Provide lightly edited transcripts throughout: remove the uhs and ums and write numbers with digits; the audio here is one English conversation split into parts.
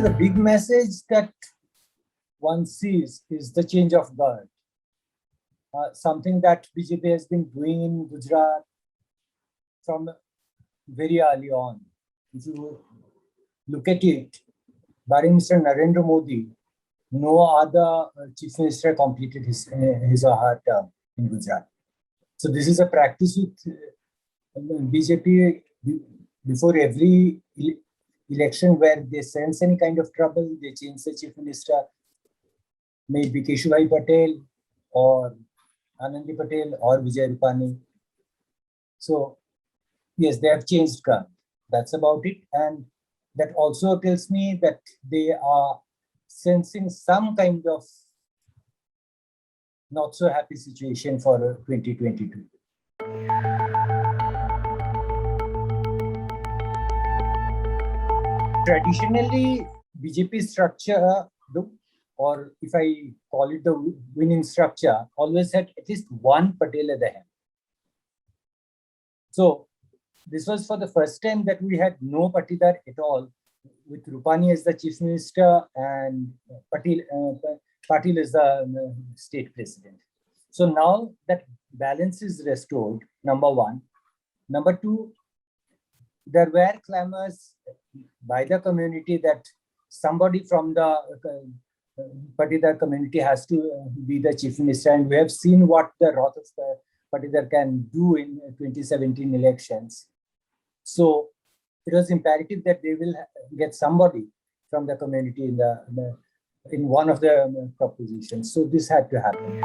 the big message that one sees is the change of guard. Something that BJP has been doing in Gujarat from very early on. If you look at it, barring Mr. Narendra Modi, no other chief minister completed his or her term in Gujarat. So this is a practice with BJP before every election where they sense any kind of trouble, they change the chief minister, maybe Keshubai Patel or Anandi Patel or Vijay Rupani. So yes, they have changed guard. That's about it. And that also tells me that they are sensing some kind of not so happy situation for 2022. Traditionally, BJP structure, or if I call it the winning structure, always had at least one Patel at the helm. So this was for the first time that we had no Patidar at all, with Rupani as the chief minister and Patil as the state president. So now that balance is restored, number one. Number two, there were clamors by the community that somebody from the Patidar community has to be the chief minister, and we have seen what the wrath of the Patidar can do in 2017 elections. So it was imperative that they will get somebody from the community in one of the propositions. So this had to happen.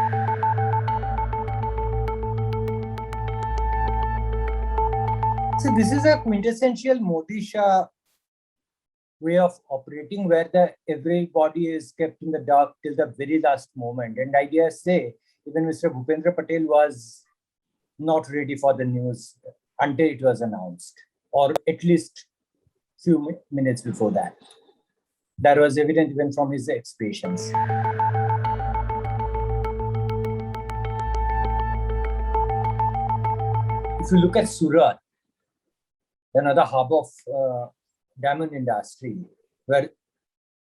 So this is a quintessential Modi-Shah way of operating, where everybody is kept in the dark till the very last moment. And I dare say, even Mr. Bhupendra Patel was not ready for the news until it was announced, or at least few minutes before that. That was evident even from his expressions. If you look at Surat, another hub of diamond industry, where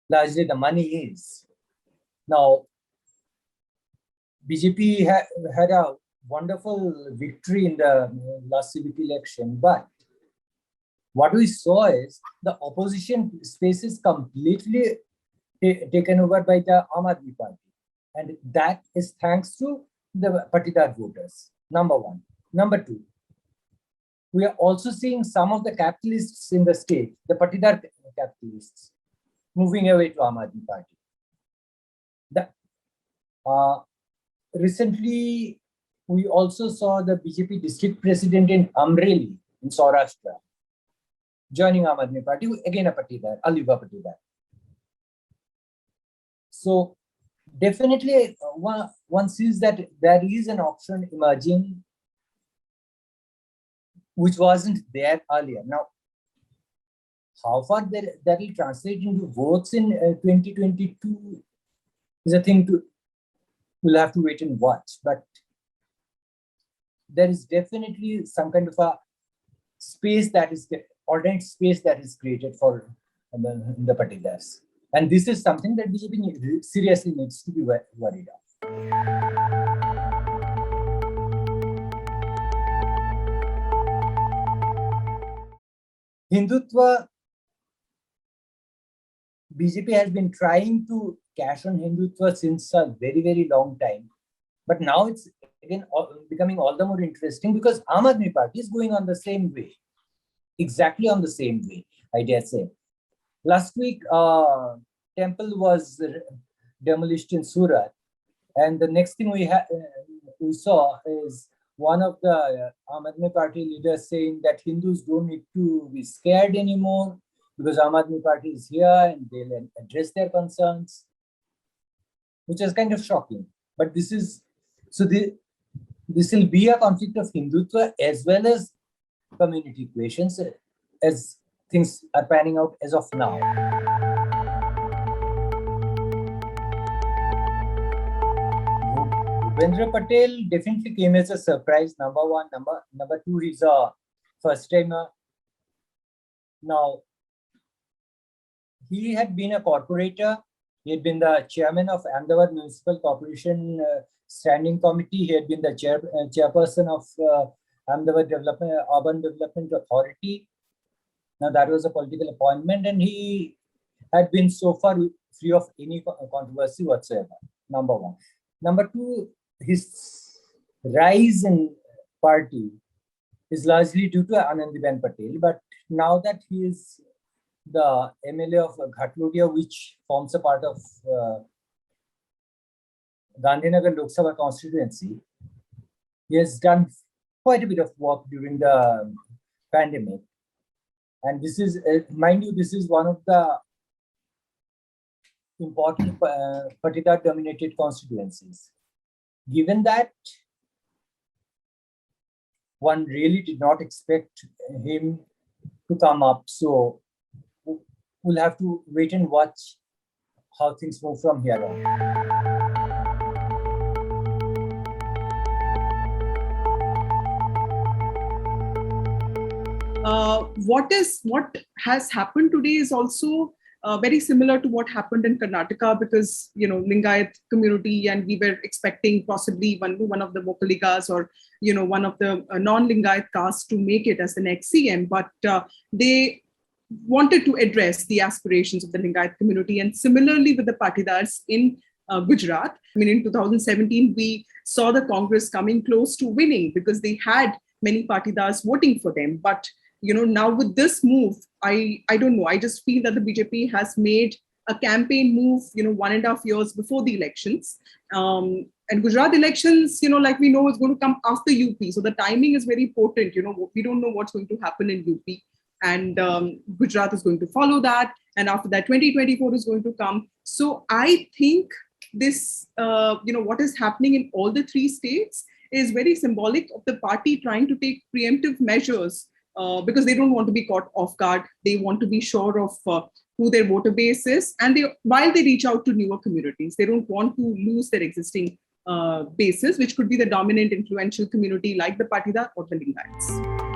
largely the money is. Now, BJP had a wonderful victory in the last civic election, but what we saw is the opposition space is completely taken over by the Aam Aadmi Party. And that is thanks to the Patidar voters, number one. Number two, we are also seeing some of the capitalists in the state, the Patidar capitalists, moving away to Aam Aadmi Party. Recently, we also saw the BJP district president in Amreli, in Saurashtra, joining Aam Aadmi Party, again a Patidar, Aliva Patidar. So definitely one sees that there is an option emerging which wasn't there earlier. Now, how far that will translate into votes in 2022 is a thing we'll have to wait and watch. But there is definitely some kind of a space that is, alternate space that is created for the Patidars. And this is something that BJP seriously needs to be worried of. Hindutva, BJP has been trying to cash on Hindutva since a very, very long time. But now it's again becoming all the more interesting because Aam Aadmi Party is going on the same way. Exactly on the same way, I dare say. Last week, temple was demolished in Surat. And the next thing we saw is one of the Aam Aadmi Party leaders saying that Hindus don't need to be scared anymore because Aam Aadmi Party is here and they'll address their concerns, which is kind of shocking. But this will be a conflict of Hindutva as well as community equations as things are panning out as of now. Bhupendra Patel definitely came as a surprise, number one. Number two, he's a first timer. Now, he had been a corporator. He had been the chairman of Ahmedabad Municipal Corporation Standing Committee. He had been the chairperson of Ahmedabad Urban Development Authority. Now that was a political appointment, and he had been so far free of any controversy whatsoever. Number one. Number two, his rise in party is largely due to Anandiben Patel. But now that he is the MLA of Ghatlodia, which forms a part of Gandhinagar Lok Sabha constituency, he has done quite a bit of work during the pandemic. And this is, mind you, this is one of the important Patidar-dominated constituencies. Given that, one really did not expect him to come up. So we'll have to wait and watch how things move from here on. What has happened today is also very similar to what happened in Karnataka, because Lingayat community, and we were expecting possibly one of the Vocaligas or one of the non-Lingayat castes to make it as the next CM, but they wanted to address the aspirations of the Lingayat community. And similarly with the Patidars in Gujarat, I mean, in 2017 we saw the Congress coming close to winning because they had many Patidars voting for them, but now with this move, I don't know. I just feel that the BJP has made a campaign move, 1.5 years before the elections. And Gujarat elections, like we know, is going to come after UP. So the timing is very important. We don't know what's going to happen in UP. And Gujarat is going to follow that. And after that, 2024 is going to come. So I think this, what is happening in all the three states is very symbolic of the party trying to take preemptive measures. Because they don't want to be caught off guard. They want to be sure of who their voter base is. And while they reach out to newer communities, they don't want to lose their existing bases, which could be the dominant influential community like the Patidar or the Lingayats.